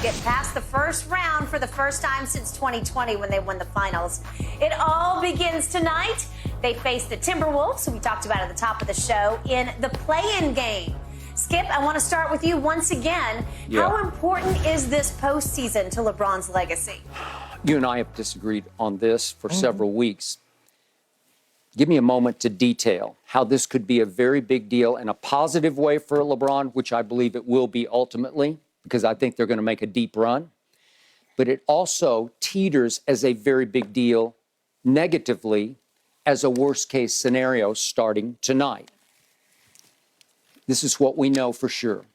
get past the first round for the first time since 2020 when they won the finals. It all begins tonight. They face the Timberwolves, who we talked about at the top of the show, in the play-in game. Skip, I want to start with you once again. Yeah. How important is this postseason to LeBron's legacy? You and I have disagreed on this for several weeks. Give me a moment to detail how this could be a very big deal in a positive way for LeBron, which I believe it will be ultimately, because I think they're going to make a deep run. But it also teeters as a very big deal negatively as a worst-case scenario starting tonight. This is what we know for sure.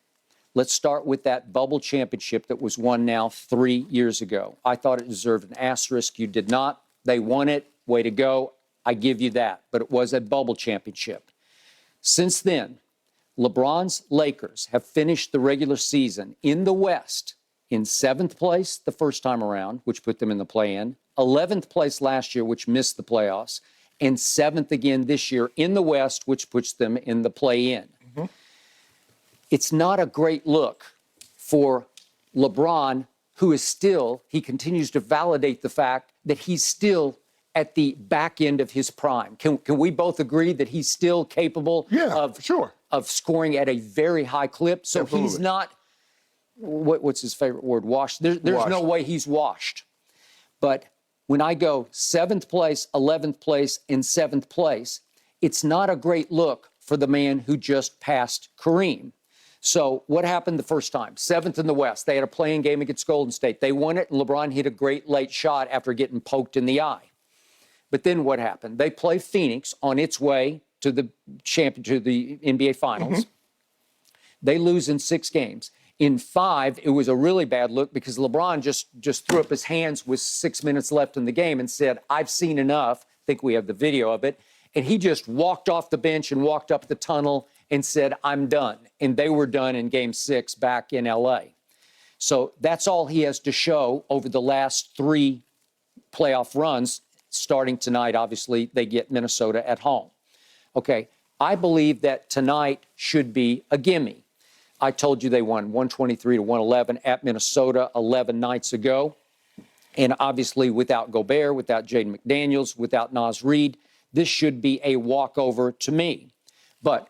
Let's start with that bubble championship that was won now 3 years ago. I thought it deserved an asterisk. You did not. They won it. Way to go. I give you that. But it was a bubble championship. Since then, LeBron's Lakers have finished the regular season in the West in 7th place the first time around, which put them in the play-in, 11th place last year, which missed the playoffs, and 7th again this year in the West, which puts them in the play-in. It's not a great look for LeBron, who is still, he continues to validate the fact that he's still at the back end of his prime. Can we both agree that he's still capable of scoring at a very high clip? So Absolutely. He's not, what's his favorite word, washed? There's no way he's washed. But when I go 7th place, 11th place, and 7th place, it's not a great look for the man who just passed Kareem. So what happened the first time? 7th in the West. They had a play-in game against Golden State. They won it, and LeBron hit a great late shot after getting poked in the eye. But then what happened? They play Phoenix on its way to the NBA Finals. They lose in 6 games. In 5, it was a really bad look because LeBron just threw up his hands with 6 minutes left in the game and said, "I've seen enough." I think we have the video of it. And he just walked off the bench and walked up the tunnel and said, "I'm done." And they were done in Game 6 back in L.A. So that's all he has to show over the last 3 playoff runs. Starting tonight, obviously, they get Minnesota at home. Okay, I believe that tonight should be a gimme. I told you they won 123-111 at Minnesota 11 nights ago. And obviously, without Gobert, without Jaden McDaniels, without Naz Reid, this should be a walkover to me. But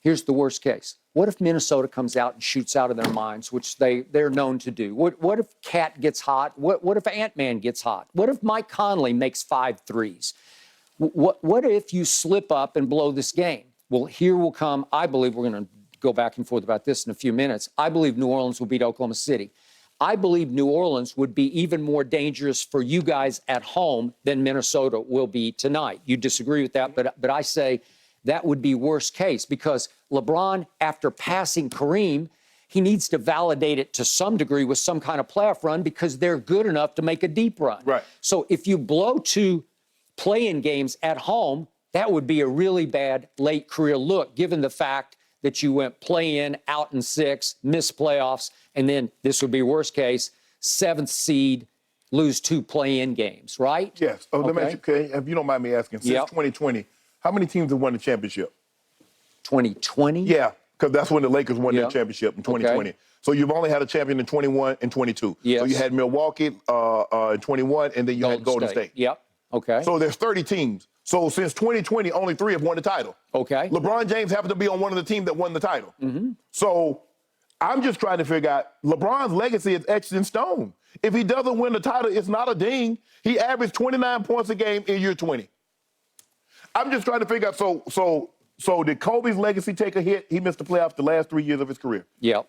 here's the worst case. What if Minnesota comes out and shoots out of their minds, which they're known to do? What if Cat gets hot? What if Ant-Man gets hot? What if Mike Conley makes 5 threes? What if you slip up and blow this game? Well, here will come, I believe, we're going to go back and forth about this in a few minutes. I believe New Orleans will beat Oklahoma City. I believe New Orleans would be even more dangerous for you guys at home than Minnesota will be tonight. You disagree with that, but I say that would be worst case because LeBron, after passing Kareem, he needs to validate it to some degree with some kind of playoff run because they're good enough to make a deep run. Right. So if you blow 2 play-in games at home, that would be a really bad late career look, given the fact that you went play-in, out in 6, missed playoffs, and then this would be worst case, 7th seed, lose 2 play-in games, right? Yes. Let me ask you, okay, if you don't mind me asking, since 2020, how many teams have won the championship? 2020? Yeah, because that's when the Lakers won their championship in 2020. So you've only had a champion in 21 and 22. Yes. So you had Milwaukee in 21, and then you had Golden State. Yep. Okay. So there's 30 teams. So since 2020, only 3 have won the title. Okay. LeBron James happened to be on one of the teams that won the title. So I'm just trying to figure out, LeBron's legacy is etched in stone. If he doesn't win the title, it's not a ding. He averaged 29 points a game in year 20. I'm just trying to figure out, so did Kobe's legacy take a hit? He missed the playoffs the last 3 years of his career. Yep.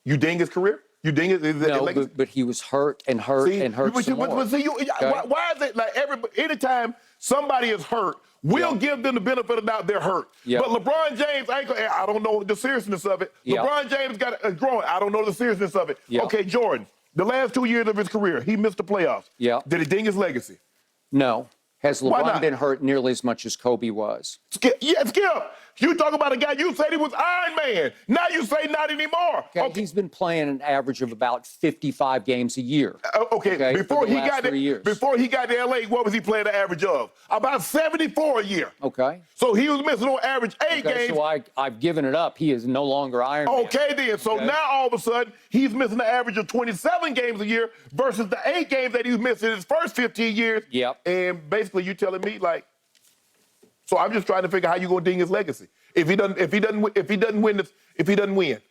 You ding his career? You ding his legacy? No, but he was hurt and hurt and hurt some more. But see, why is it like anytime somebody is hurt, we'll give them the benefit of the doubt they're hurt. Yep. But LeBron James, I don't know the seriousness of it. Yep. LeBron James got a growing. I don't know the seriousness of it. Yep. Okay, Jordan, the last 2 years of his career, he missed the playoffs. Yeah. Did it ding his legacy? No. Has Why LeBron not? been hurt nearly as much as Kobe was? Skip. You talk about a guy, you said he was Iron Man. Now you say not anymore. Okay. He's been playing an average of about 55 games a year. Okay. Before he got to LA, what was he playing the average of? About 74 a year. Okay. So he was missing on average 8 games. So I've given it up. He is no longer Iron Man. Okay, then. So now all of a sudden, he's missing an average of 27 games a year versus the 8 games that he was missing in his first 15 years. Yep. And basically, you telling me, like, so I'm just trying to figure out how you gonna ding his legacy if he doesn't win.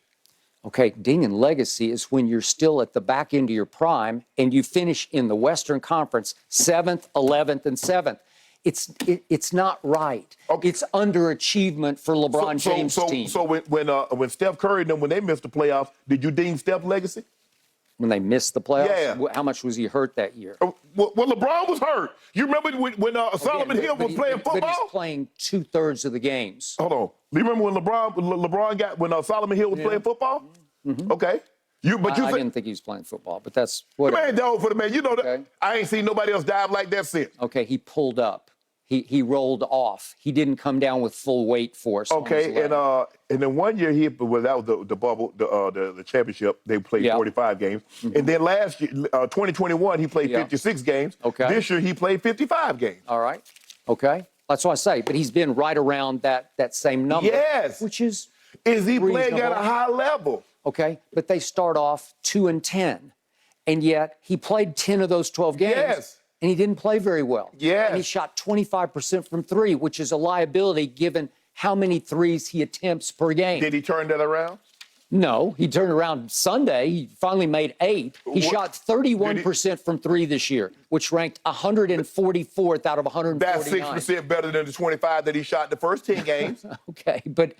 Okay, dinging legacy is when you're still at the back end of your prime and you finish in the Western Conference 7th, 11th, and 7th. It's not right. Okay. It's underachievement for LeBron James' team. So when Steph Curry and them, when they missed the playoffs, did you ding Steph's legacy? When they missed the playoffs? Yeah. How much was he hurt that year? Well, LeBron was hurt. You remember when Solomon Hill was playing football? But he's playing 2/3 of the games. Hold on. Do you remember when Solomon Hill was playing football? Mm-hmm. Okay. I didn't think he was playing football, but that's what. The man dove for the man. You know that. I ain't seen nobody else dive like that since. Okay, he pulled up. He rolled off. He didn't come down with full weight force. Okay, and then one year that was the bubble, the championship. They played 45 games, and then last year, 2021, he played 56 games. Okay. This year he played 55 games. All right. Okay. That's what I say. But he's been right around that same number. Yes. Which is he reasonable. playing at a high level? Okay. But they start off 2-10, and yet he played 10 of those 12 games. Yes. And he didn't play very well. Yes. And he shot 25% from 3, which is a liability given how many threes he attempts per game. Did he turn that around? No, he turned around Sunday. He finally made 8. He shot 31% from 3 this year, which ranked 144th out of 149. That's 6% better than the 25 that he shot the first 10 games. Okay, but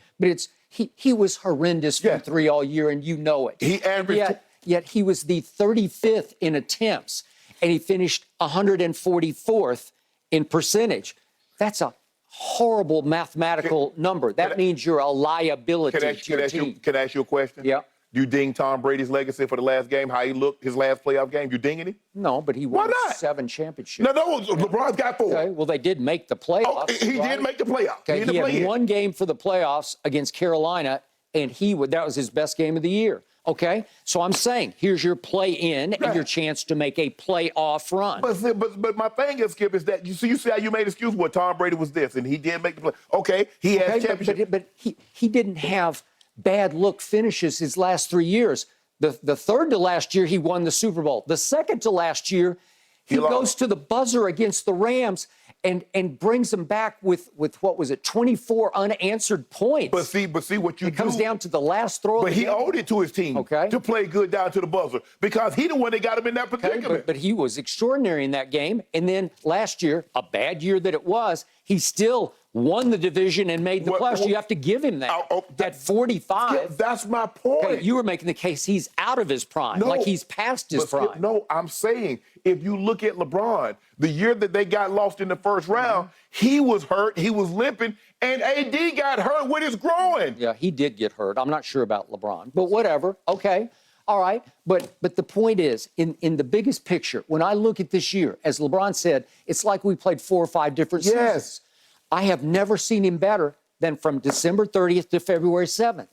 he was horrendous from 3 all year, and you know it. He averaged. Yet he was the 35th in attempts, and he finished 144th in percentage. That's a horrible mathematical number. That means you're a liability to your team. Can I ask you a question? Yeah. Do you ding Tom Brady's legacy for the last game, how he looked, his last playoff game? You dinging him? No, but he won 7 championships. No, LeBron's got 4. Okay, well, they did make the playoffs. He did make the playoffs. Okay, he had 1 game for the playoffs against Carolina, and that was his best game of the year. Okay, so I'm saying here's your play-in and your chance to make a playoff run. But my thing is, Skip, is that you see how you made excuse what Tom Brady was this, and he did make the play. Okay, he has championship. But he didn't have bad look finishes his last 3 years. The third to last year, he won the Super Bowl. The second to last year, he goes to the buzzer against the Rams and brings them back with what was it, 24 unanswered points. But see what you do. It comes down to the last throw. But he owed it to his team to play good down to the buzzer because he the one that got him in that predicament. But he was extraordinary in that game. And then last year, a bad year that it was, he still won the division and made the playoffs. You have to give him that. At 45. That's my point. Okay, you were making the case he's out of his prime, like he's past his prime. No, I'm saying if you look at LeBron, the year that they got lost in the first round, he was hurt, he was limping, and AD got hurt with his groin. Yeah, he did get hurt. I'm not sure about LeBron, but whatever. Okay. All right. But the point is, in the biggest picture, when I look at this year, as LeBron said, it's like we played 4 or 5 different seasons. I have never seen him better than from December 30th to February 7th.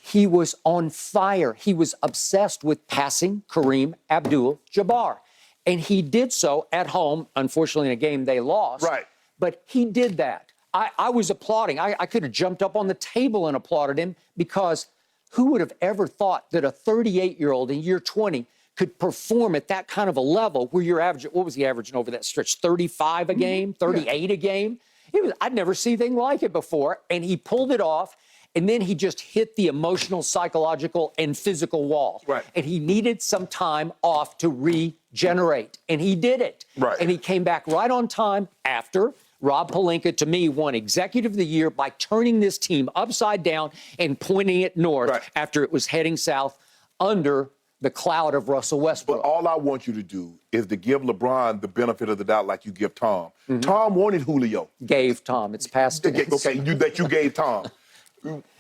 He was on fire. He was obsessed with passing Kareem Abdul-Jabbar. And he did so at home, unfortunately, in a game they lost. Right. But he did that. I was applauding. I could have jumped up on the table and applauded him because who would have ever thought that a 38-year-old in year 20 could perform at that kind of a level where you're averaging, what was he averaging over that stretch? 35 a game, 38 a game? I'd never seen anything like it before. And he pulled it off. And then he just hit the emotional, psychological, and physical wall. Right. And he needed some time off to regenerate. And he did it. Right. And he came back right on time after Rob Pelinka, to me, won Executive of the Year by turning this team upside down and pointing it north after it was heading south under the cloud of Russell Westbrook. But all I want you to do is to give LeBron the benefit of the doubt like you give Tom. Tom wanted Julio. Gave Tom. It's past tense. Okay, you gave Tom.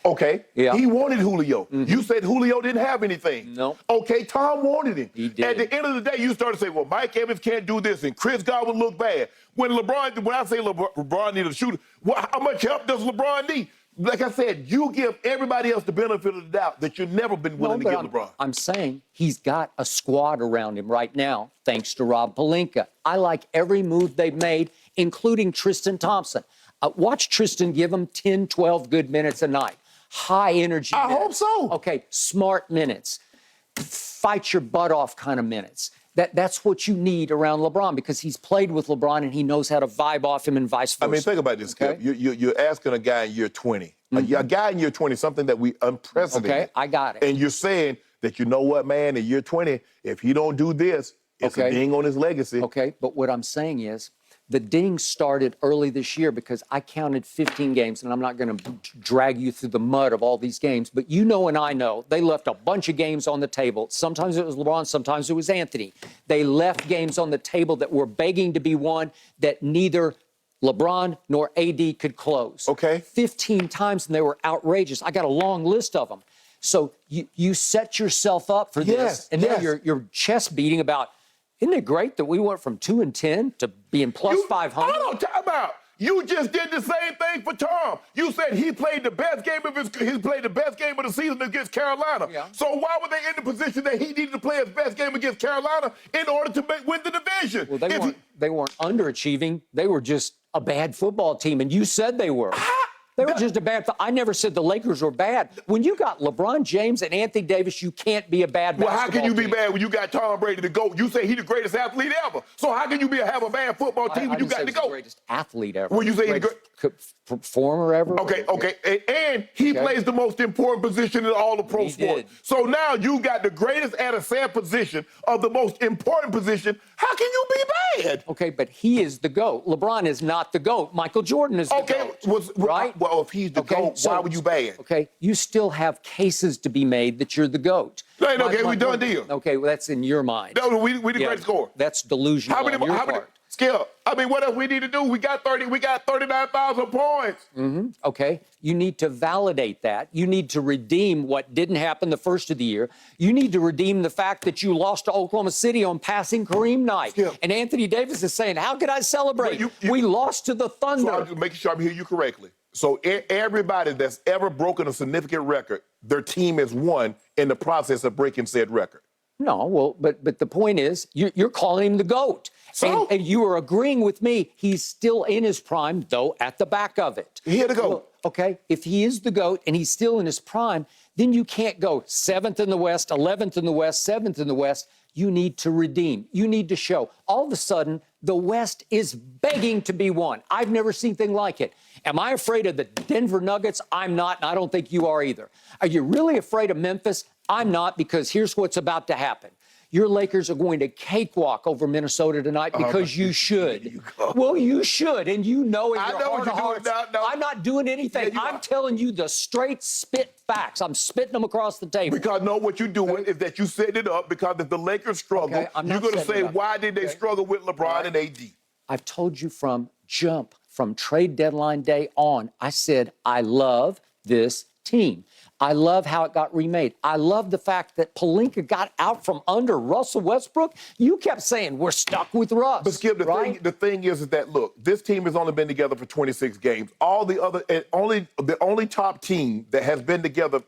Okay, yeah. He wanted Julio. You said Julio didn't have anything. No. Okay, Tom wanted him. He did. At the end of the day, you started to say, well, Mike Evans can't do this, and Chris Godwin look bad. When I say LeBron needed a shooter, how much help does LeBron need? like I said, you give everybody else the benefit of the doubt that you've never been willing to give LeBron. I'm saying he's got a squad around him right now, thanks to Rob Pelinka. I like every move they've made, including Tristan Thompson. Watch Tristan give him 10, 12 good minutes a night. High energy minutes. I hope so. Okay, smart minutes. Fight your butt off kind of minutes. That's what you need around LeBron because he's played with LeBron and he knows how to vibe off him and vice versa. I mean, think about this, Skip. Okay? You're asking a guy in year 20, a guy in year 20, something that we unprecedented. Okay, I got it. And you're saying that, you know what, man, in year 20, if he don't do this, it's a ding on his legacy. Okay, but what I'm saying is the ding started early this year because I counted 15 games, and I'm not going to drag you through the mud of all these games, but you know and I know they left a bunch of games on the table. Sometimes it was LeBron, sometimes it was Anthony. They left games on the table that were begging to be won that neither LeBron nor AD could close. Okay. 15 times, and they were outrageous. I got a long list of them. So you set yourself up for this, and now you're chest beating about, isn't it great that we went from 2-10 to being plus 500? I don't talk about. You just did the same thing for Tom. You said he played the best game of the season against Carolina. Yeah. So why were they in the position that he needed to play his best game against Carolina in order to win the division? Well, they weren't underachieving. They were just a bad football team, and you said they were. They were just a bad. I never said the Lakers were bad. When you got LeBron James and Anthony Davis, you can't be a bad basketball Well, how can you be team. bad when you got Tom Brady to go? You say he's the greatest athlete ever. So how can you have a bad football team when you got to go? The greatest athlete ever. Well, you say he's the greatest performer ever. Okay. And he plays the most important position in all the pro sports. So now you got the greatest at a sad position of the most important position. How can you be bad? Okay, but he is the GOAT. LeBron is not the GOAT. Michael Jordan is the GOAT. Right? Well, if he's the GOAT, why were you bad? Okay, you still have cases to be made that you're the GOAT. Okay, we done deal. Okay, well, that's in your mind. No, we the greatest scorer. That's delusional on your part. Skip, I mean, what else we need to do? We got 39,000 points. Okay, you need to validate that. You need to redeem what didn't happen the first of the year. You need to redeem the fact that you lost to Oklahoma City on passing Kareem night. Skip. And Anthony Davis is saying, how could I celebrate? We lost to the Thunder. So I'm making sure I'm hearing you correctly. So everybody that's ever broken a significant record, their team has won in the process of breaking said record. No, well, but the point is, you're calling him the GOAT. So? And you are agreeing with me. He's still in his prime, though, at the back of it. He had to go. Well, okay, if he is the GOAT and he's still in his prime, then you can't go 7th in the West, 11th in the West, 7th in the West. You need to redeem. You need to show. All of a sudden, the West is begging to be won. I've never seen anything like it. Am I afraid of the Denver Nuggets? I'm not, and I don't think you are either. Are you really afraid of Memphis? I'm not, because here's what's about to happen. Your Lakers are going to cakewalk over Minnesota tonight because you should. Well, you should, and you know in your heart of hearts, I'm not doing anything. I'm telling you the straight spit facts. I'm spitting them across the table. Because no, what you're doing is that you set it up because if the Lakers struggle, you're going to say, why did they struggle with LeBron and AD? I've told you from trade deadline day on, I said, I love this team. I love how it got remade. I love the fact that Pelinka got out from under Russell Westbrook. You kept saying, we're stuck with Russ. But Skip, the thing is that, look, this team has only been together for 26 games. All the other, the only top team that has been together,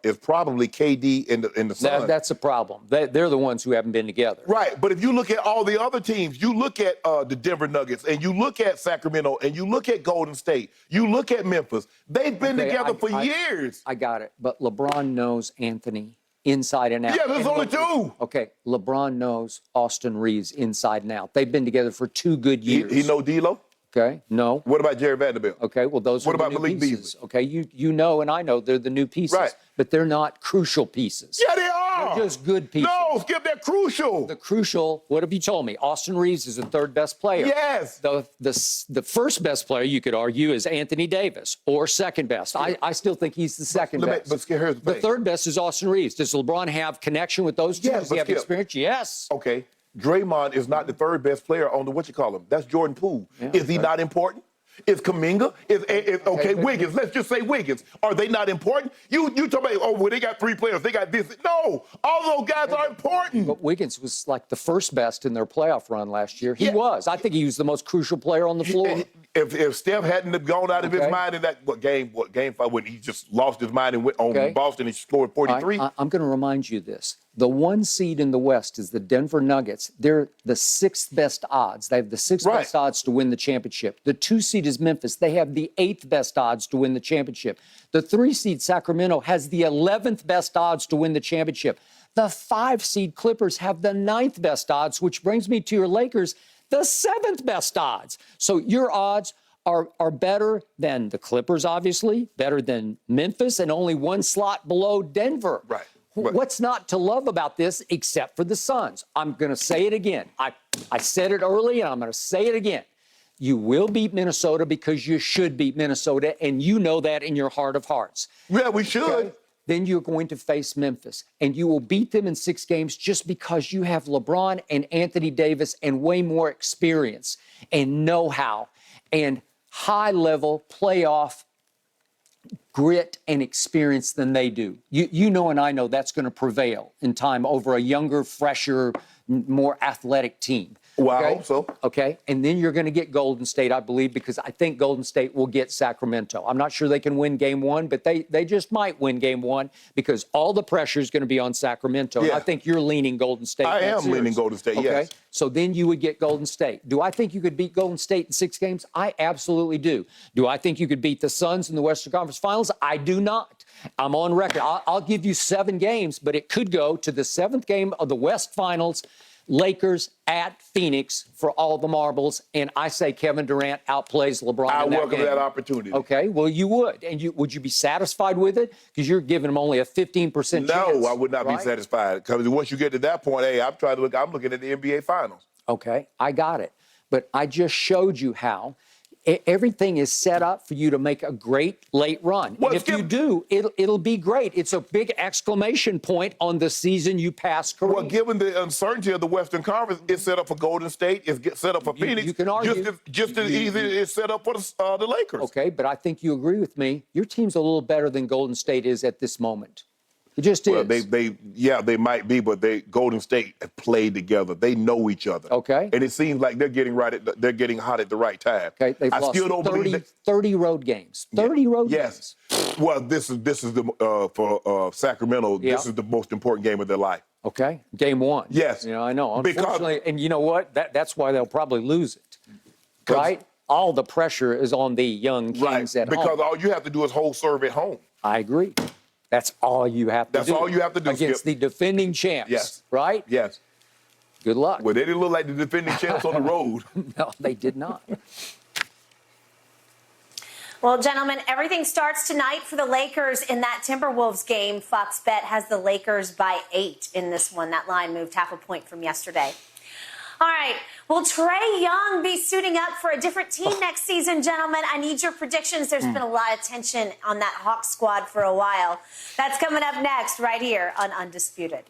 is probably KD in the Suns. That's a problem. They're the ones who haven't been together. Right, but if you look at all the other teams, you look at the Denver Nuggets, and you look at Sacramento, and you look at Golden State, you look at Memphis, they've been together for years. I got it, but LeBron knows Anthony inside and out. Yeah, there's only two. Okay, LeBron knows Austin Reeves inside and out. They've been together for 2 good years. He know D'Lo? Okay, no. What about Jerry Vanderbilt? Okay, well, those are the new pieces. Beasley? Okay, you know and I know they're the new pieces. Right. But they're not crucial pieces. Yeah, they are. They're just good pieces. No, Skip, they're crucial. The crucial, what have you told me? Austin Reeves is the 3rd best player. Yes. The first best player, you could argue, is Anthony Davis, or 2nd best. I still think he's the 2nd best. But here's the thing. The 3rd best is Austin Reeves. Does LeBron have connection with those two? Yes, Does he have experience? Yes. Okay. Draymond is not the 3rd best player on the That's Jordan Poole. Yeah, is he not important? Is Kuminga? Okay, Wiggins. Let's just say Wiggins. Are they not important? You talk about, oh, well, they got 3 players. They got this. No, all those guys are important. But Wiggins was like the first best in their playoff run last year. He was. I think he was the most crucial player on the floor. If Steph hadn't have gone out of his mind in that game 5 when he just lost his mind and went on Boston and scored 43. I'm going to remind you this. The 1 seed in the West is the Denver Nuggets. They're the 6th best odds. They have the 6th best odds to win the championship. The 2 seed is Memphis. They have the 8th best odds to win the championship. The 3 seed Sacramento has the 11th best odds to win the championship. The 5 seed Clippers have the 9th best odds, which brings me to your Lakers, the 7th best odds. So your odds are better than the Clippers, obviously, better than Memphis, and only 1 slot below Denver. Right. What's not to love about this except for the Suns? I'm going to say it again. I said it early, and I'm going to say it again. You will beat Minnesota because you should beat Minnesota, and you know that in your heart of hearts. Yeah, we should. Okay? Then you're going to face Memphis, and you will beat them in 6 games just because you have LeBron and Anthony Davis and way more experience and know-how and high-level playoff grit and experience than they do. You know and I know that's going to prevail in time over a younger, fresher, more athletic team. Well, I hope so. Okay, and then you're going to get Golden State, I believe, because I think Golden State will get Sacramento. I'm not sure they can win game 1, but they just might win game 1 because all the pressure is going to be on Sacramento. Yeah. I think you're leaning Golden State. I am leaning Golden State, okay? yes. So then you would get Golden State. Do I think you could beat Golden State in 6 games? I absolutely do. Do I think you could beat the Suns in the Western Conference Finals? I do not. I'm on record. I'll give you 7 games, but it could go to the 7th game of the West Finals, Lakers at Phoenix for all the marbles, and I say Kevin Durant outplays LeBron. I in that welcome game. that opportunity. Okay, well, you would. And would you be satisfied with it? Because you're giving them only a 15% chance. No, I would not be satisfied. Because once you get to that point, hey, I'm looking at the NBA Finals. Okay, I got it. But I just showed you how everything is set up for you to make a great late run. Well, and if you do, it'll be great. It's a big exclamation point on the season you pass Kareem. Well, given the uncertainty of the Western Conference, it's set up for Golden State, it's set up for Phoenix. You can argue. Just as easy as it's set up for the Lakers. Okay, but I think you agree with me. Your team's a little better than Golden State is at this moment. It just is. Well, they might be, but Golden State have played together. They know each other. Okay. And it seems like they're getting hot at the right time. Okay, they've lost 30 road games. 30 road games. Yes. Well, this is for Sacramento. Yeah. This is the most important game of their life. Okay, game 1. Yes. You know, I know. Unfortunately, and you know what? That's why they'll probably lose it. Right? All the pressure is on the young Kings at home. Because all you have to do is hold serve at home. I agree. That's all you have to do. That's all you have to do, against the defending champs. Yes. Right? Yes. Good luck. Well, they didn't look like the defending champs on the road. No, they did not. Well, gentlemen, everything starts tonight for the Lakers in that Timberwolves game. Fox Bet has the Lakers by 8 in this one. That line moved half a point from yesterday. All right. Will Trae Young be suiting up for a different team next season, gentlemen? I need your predictions. There's been a lot of tension on that Hawks squad for a while. That's coming up next right here on Undisputed.